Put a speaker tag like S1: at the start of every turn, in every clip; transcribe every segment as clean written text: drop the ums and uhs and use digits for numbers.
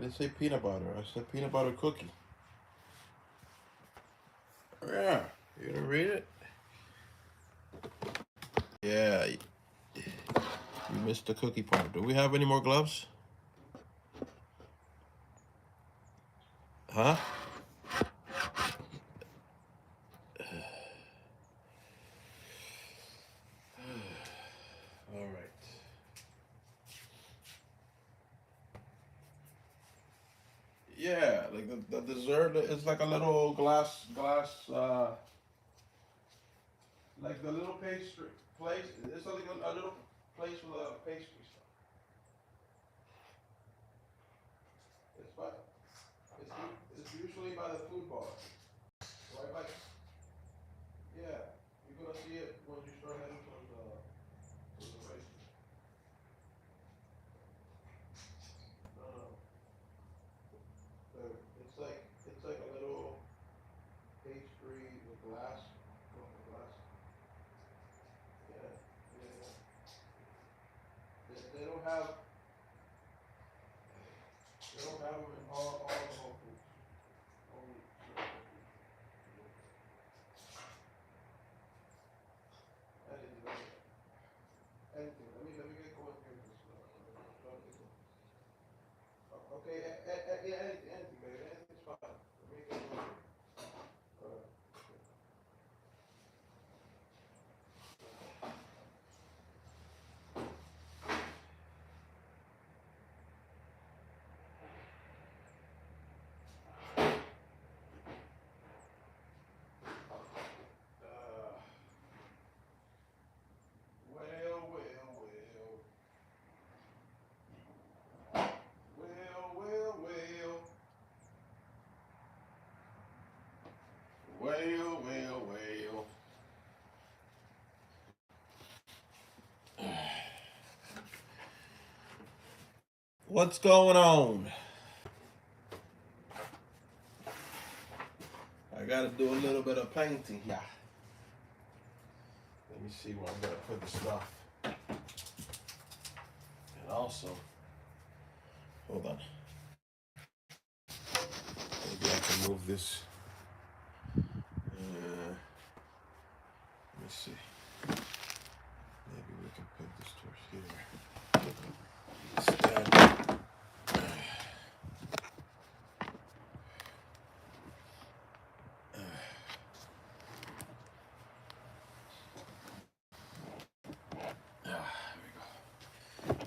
S1: didn't say peanut butter. I said peanut butter cookie. Yeah, you didn't read it? Yeah, you missed the cookie part. Do we have any more gloves? Huh? All right. Yeah, like the dessert is like a little glass, like the little pastry place. It's like a little place with a pastry stuff. It's by, it's usually by the food bar, right? Like, yeah, you're gonna see it when you start heading to the restaurant. No, no, it's like a little pastry with glass, glass. Yeah, yeah. They don't have them in all the Whole Foods. Only certain anything, anything. Let me get going here. Okay, yeah, anything, baby. Anything's fine. Let me get going. All right. Uh, well, well, well. Well, well, well. Well, well, well. What's going on? I gotta do a little bit of painting here. Let me see where I'm gonna put the stuff. And also, hold on. Maybe I can move this. Let me see. Maybe we can put this towards here. Stand.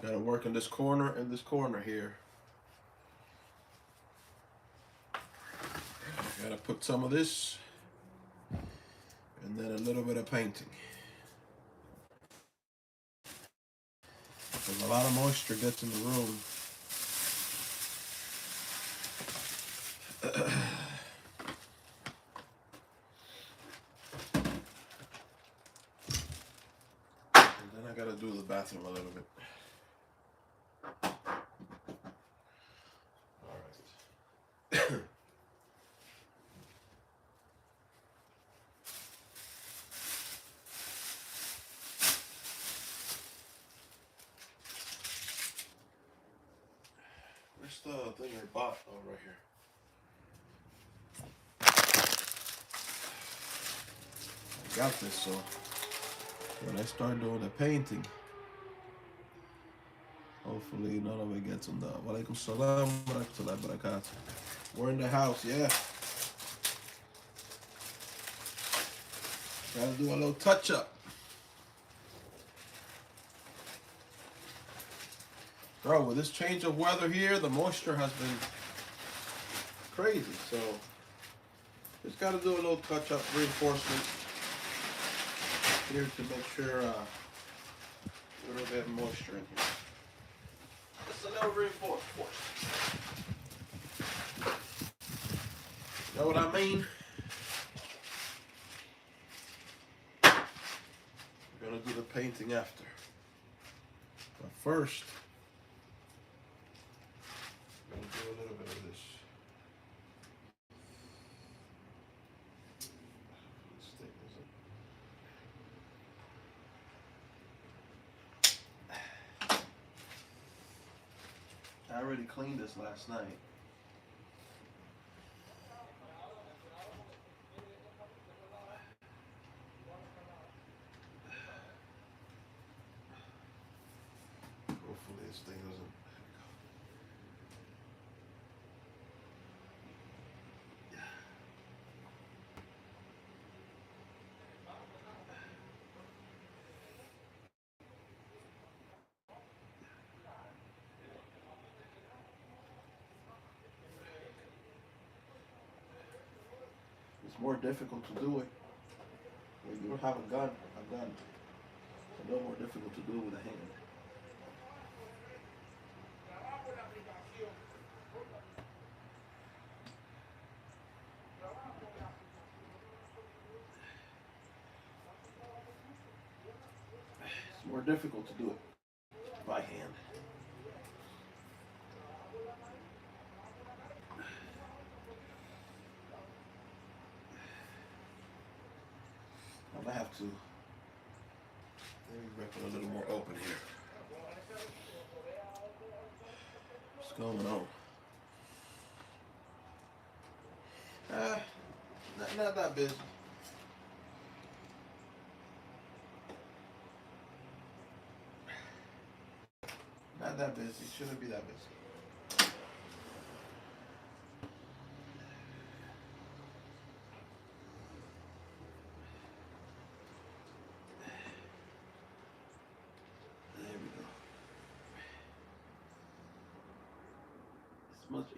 S1: Gotta work in this corner and this corner here. Gotta put some of this and then a little bit of painting. Because a lot of moisture gets in the room. And then I gotta do the bathroom a little bit. Where's the thing I bought? Oh, right here. I got this, so when I start doing the painting, hopefully none of it gets on the Walaikum salam wa rahmatullahi wa barakatuh. We're in the house, yeah. Gotta do a little touch up. Bro, with this change of weather here, the moisture has been crazy, so just gotta do a little touch up reinforcement here to make sure we don't get moisture in here. Just a little reinforcement. Know what I mean? We're gonna do the painting after. But first, I'm gonna do a little bit of this. Let's take this up. I already cleaned this last night. Hopefully this thing doesn't. It's more difficult to do it when you don't have a gun. It's a little more difficult to do it with a hand. It's more difficult to do it by hand. I'm gonna have to maybe rip it a little more open here. What's going on? Not that busy. Not that busy. Shouldn't be that busy. There we go. It's much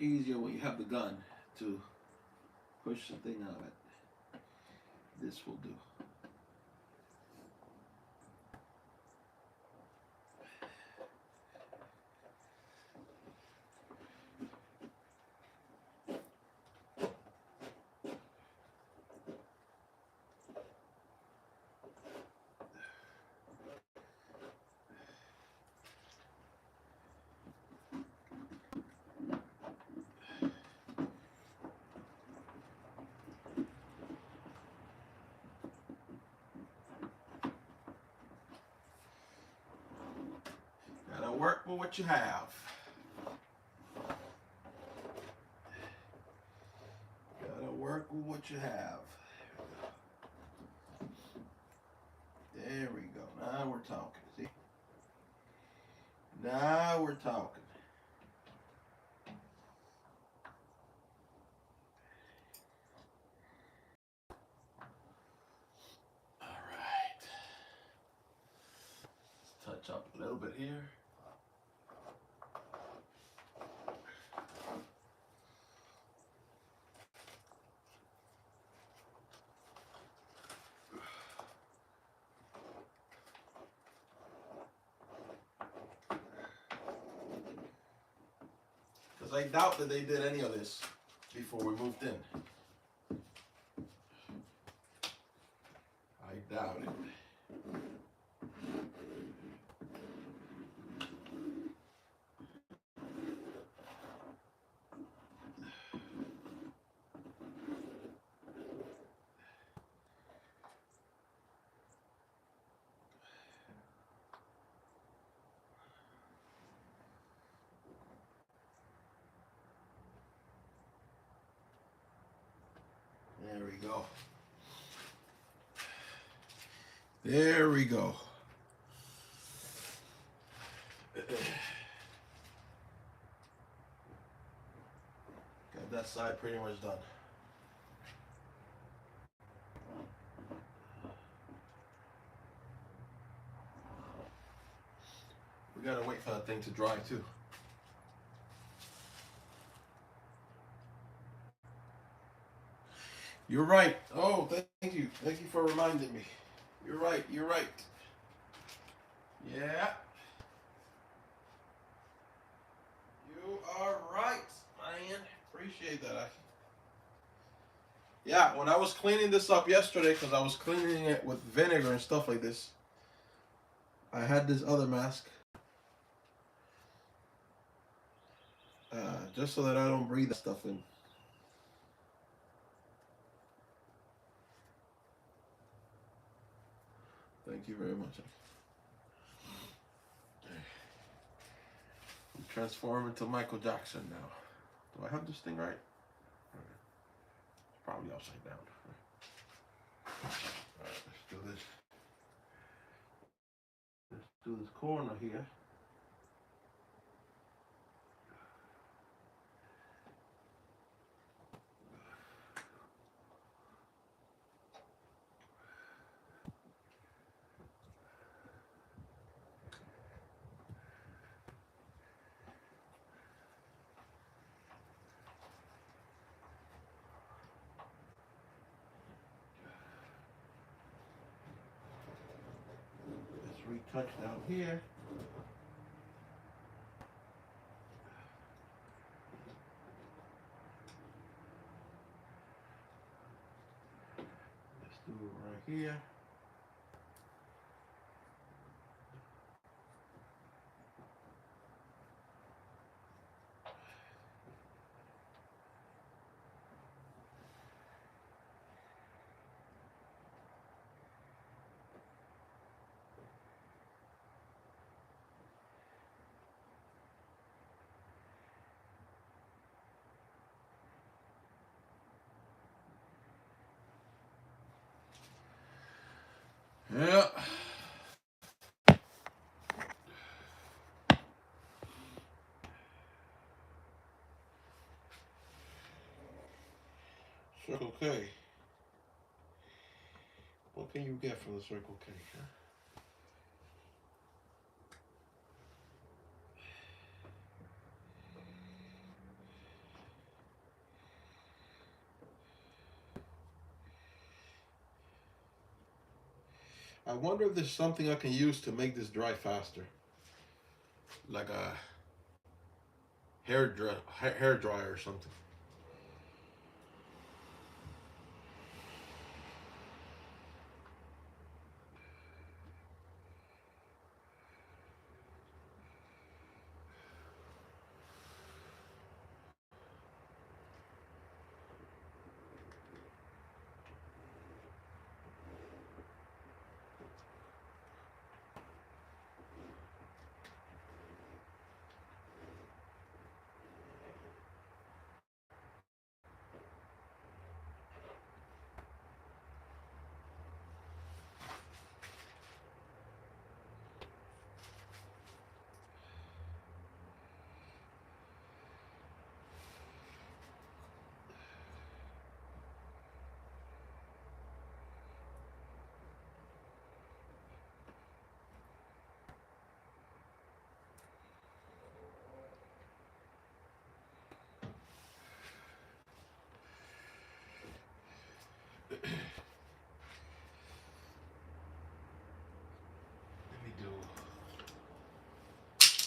S1: easier when you have the gun to push the thing out. This will do. Gotta work with what you have. Gotta work with what you have. There we go. Now we're talking. See? Now we're talking. All right. Let's touch up a little bit here. I doubt that they did any of this before we moved in. I doubt it. There we go. There we go. Got that side pretty much done. We gotta wait for that thing to dry too. You're right. Oh, thank you. Thank you for reminding me. You're right. You're right. Yeah. You are right, man. Appreciate that. Yeah, when I was cleaning this up yesterday, because I was cleaning it with vinegar and stuff like this, I had this other mask. Just so that I don't breathe that stuff in. Thank you very much. Transform into Michael Jackson now. Do I have this thing right? It's probably upside down. Alright, let's do this. Let's do this corner here. Let's retouch down here. Let's do it right here. Yeah. Circle K. What can you get from the Circle K? Huh? I wonder if there's something I can use to make this dry faster. Like a hair dryer or something.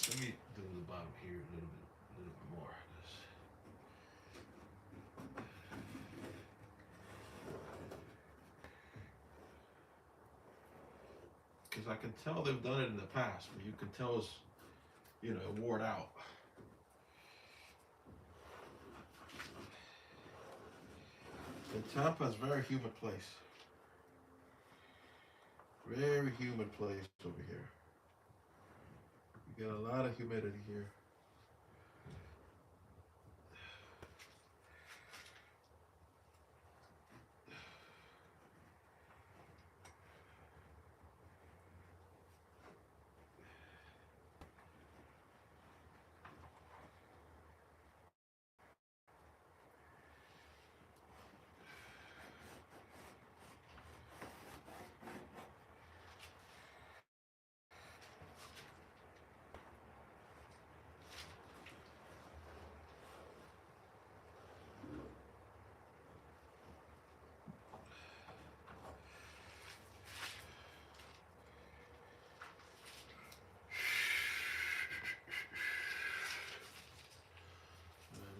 S1: Let me do the bottom here a little bit more. Because I can tell they've done it in the past, but you can tell it's, it wore out. And Tampa is a very humid place. Very humid place over here. You get a lot of humidity here.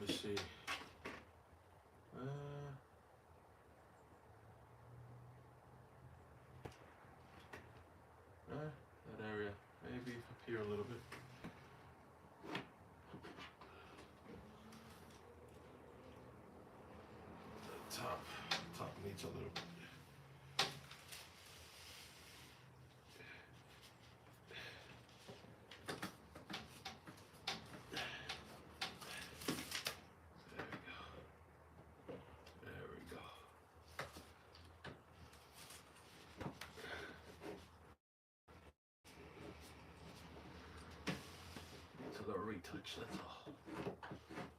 S1: Let me see. That area, maybe up here a little bit. The top needs a little bit. a little retouch, that's all.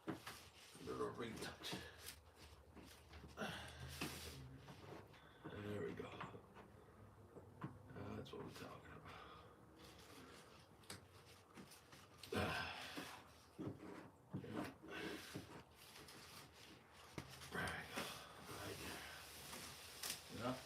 S1: A little retouch. There we go. That's what we're talking about. Right there. Yep.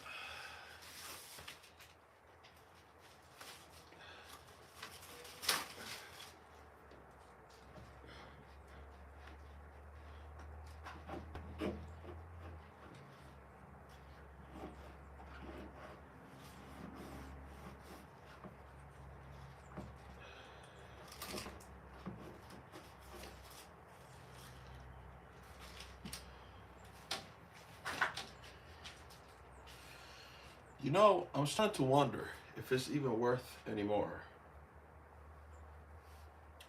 S1: You know, I'm starting to wonder if it's even worth anymore,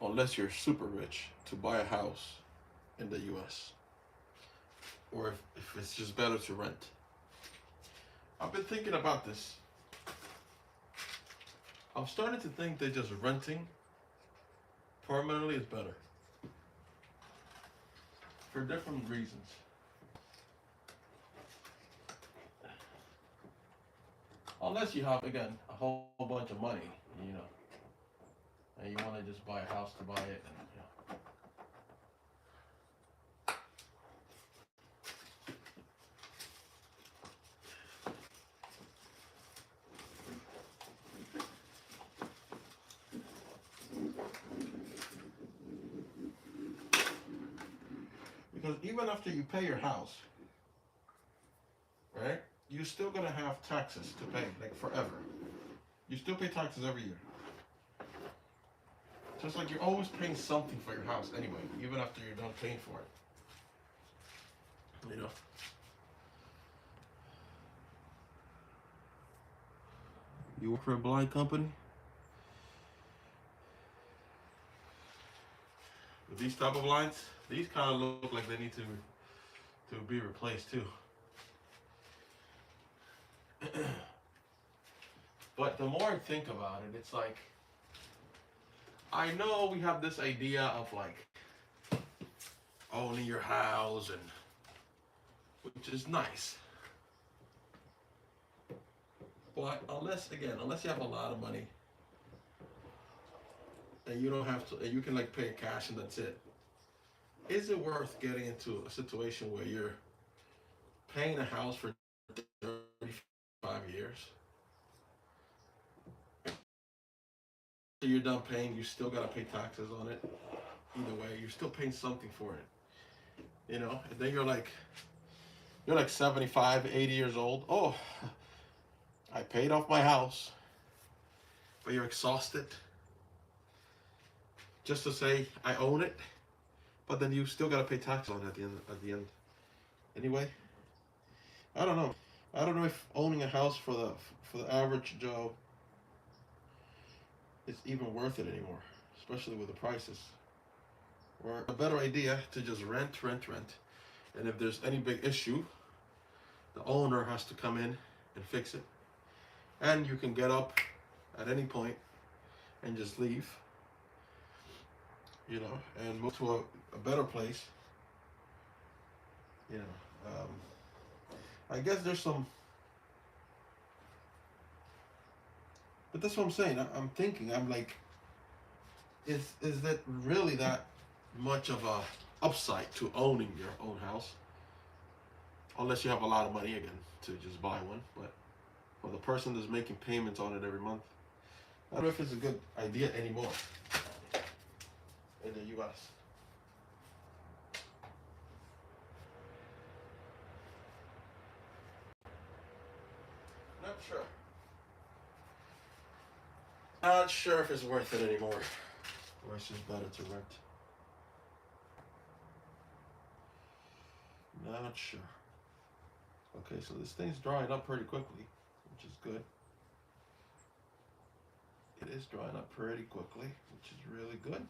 S1: unless you're super rich, to buy a house in the US. Or if it's just better to rent. I've been thinking about this. I'm starting to think that just renting permanently is better. For different reasons. Unless you have, again, a whole bunch of money, you know, and you want to just buy a house to buy it, and, you know. Because even after you pay your house, right, you're still going to have taxes to pay, like forever. You still pay taxes every year. Just like you're always paying something for your house anyway, even after you're done paying for it. You know? You work for a blind company? With these type of lines, these kind of look like they need to be replaced too. But the more I think about it, it's like, I know we have this idea of like owning your house, and which is nice. But unless you have a lot of money and you don't have to, and you can like pay cash and that's it, is it worth getting into a situation where you're paying a house for 35 years? After you're done paying, you still gotta pay taxes on it. Either way, you're still paying something for it. You know, and then you're like 75, 80 years old. Oh, I paid off my house, but you're exhausted. Just to say I own it, but then you still gotta pay tax on it at the end. Anyway, I don't know. I don't know if owning a house for the average Joe is even worth it anymore, especially with the prices. Or a better idea to just rent, and if there's any big issue, the owner has to come in and fix it. And you can get up at any point and just leave, you know, and move to a better place. You know, I guess there's some, but that's what I'm saying. I'm thinking, I'm like, is that really that much of a upside to owning your own house? Unless you have a lot of money, again, to just buy one. But for the person that's making payments on it every month, I don't know if it's a good idea anymore in the US. Not sure. Not sure if it's worth it anymore. Or it's just better to rent. Not sure. Okay, so this thing's drying up pretty quickly, which is good. It is drying up pretty quickly, which is really good.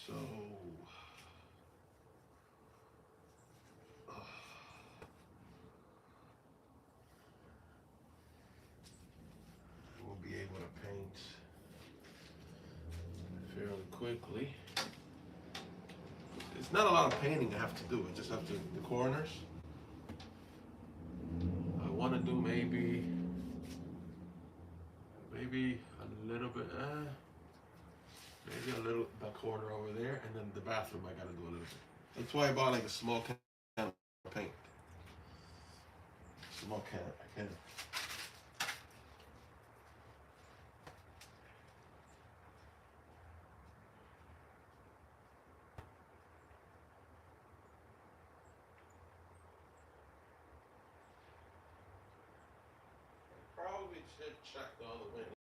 S1: So, we'll be able to paint fairly quickly. It's not a lot of painting I have to do. I just have to the corners. I want to do maybe a little bit, maybe a little the corner over there, and then the bathroom I gotta do a little bit. That's why I bought like a small can of paint. Small can. Probably should check the other window.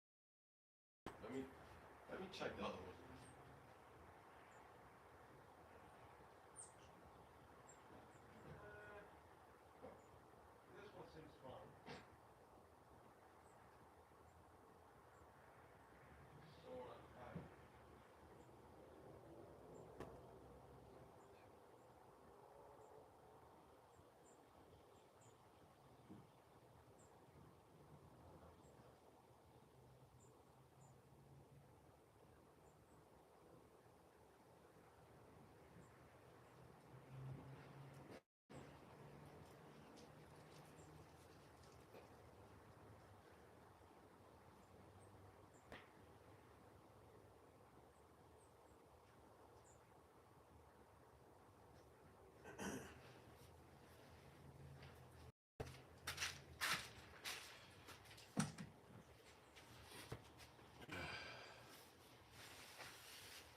S1: Let me check the other one. This one seems fine. Sort of tight.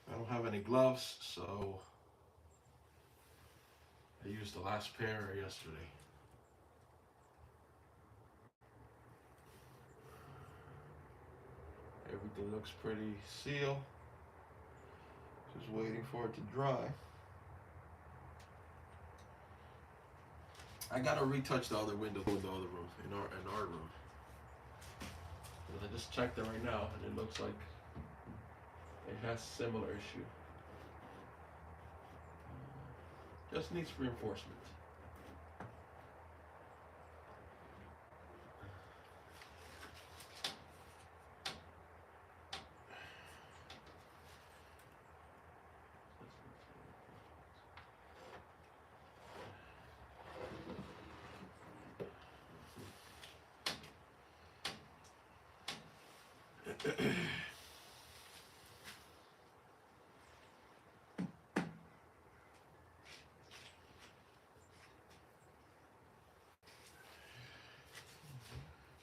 S1: I don't have any gloves, so I used the last pair yesterday. Everything looks pretty sealed. Just waiting for it to dry. I gotta retouch the other window in the other room, in our room. And I just checked it right now, and it looks like it has similar issue. Just needs reinforcement.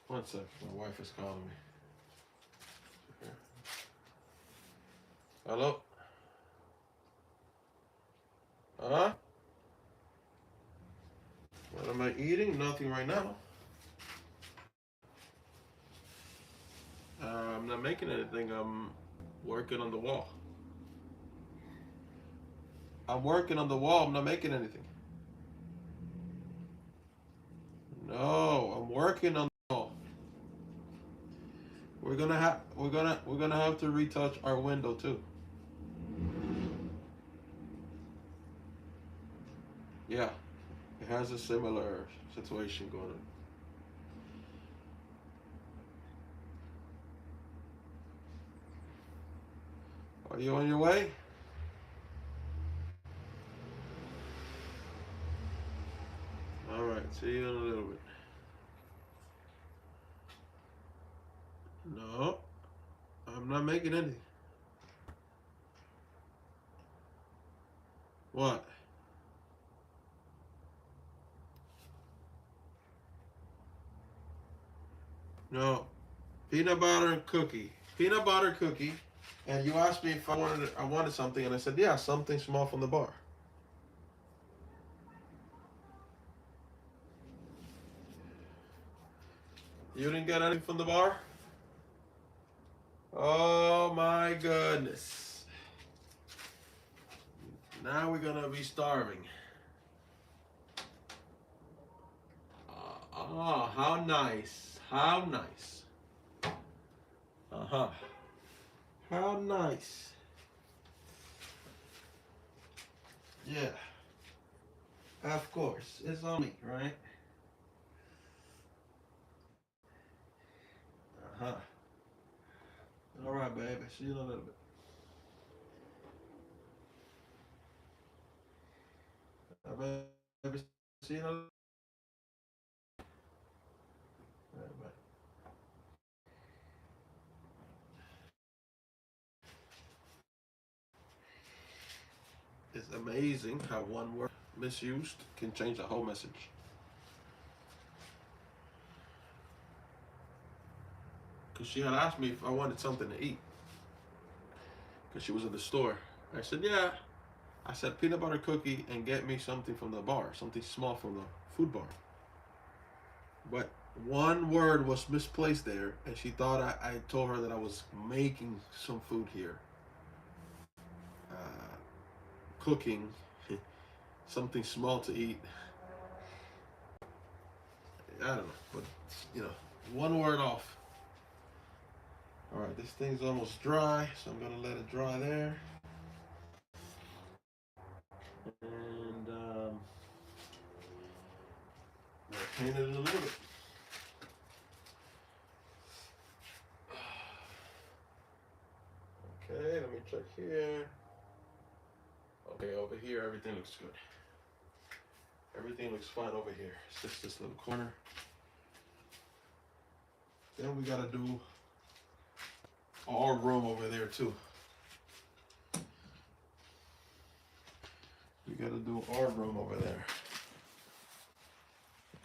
S1: One sec, my wife is calling me. Hello? Huh? What am I eating? Nothing right now. I'm not making anything. I'm working on the wall. I'm working on the wall. I'm not making anything. No, I'm working on the wall. We're gonna have to retouch our window too. Yeah, it has a similar situation going on. Are you on your way? All right, see you in a little bit. No, I'm not making anything. What? No, peanut butter cookie. Peanut butter cookie. And you asked me if I wanted something, and I said, yeah, something small from the bar. You didn't get anything from the bar? Oh my goodness. Now we're gonna be starving. Oh, how nice. How nice. Uh-huh. How nice. Yeah. Of course. It's on me, right? Uh-huh. All right, baby. See you in a little bit. I've ever seen a. It's amazing how one word misused can change the whole message. Because she had asked me if I wanted something to eat. Because she was in the store. I said, yeah. I said, peanut butter cookie and get me something from the bar, something small from the food bar. But one word was misplaced there, and she thought I told her that I was making some food here. Cooking something small to eat. I don't know, but you know, one word off. All right, this thing's almost dry, so I'm gonna let it dry there. And I'll paint it in a little bit. Okay, let me check here. Okay, over here everything looks good. Everything looks fine over here. It's just this little corner. Then we gotta do our room over there too. We gotta do our room over there.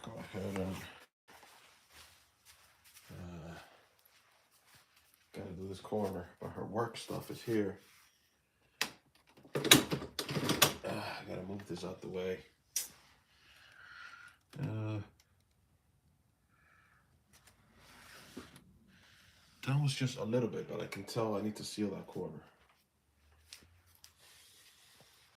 S1: Go ahead and gotta do this corner, but her work stuff is here. I gotta move this out the way. That was just a little bit, but I can tell I need to seal that corner.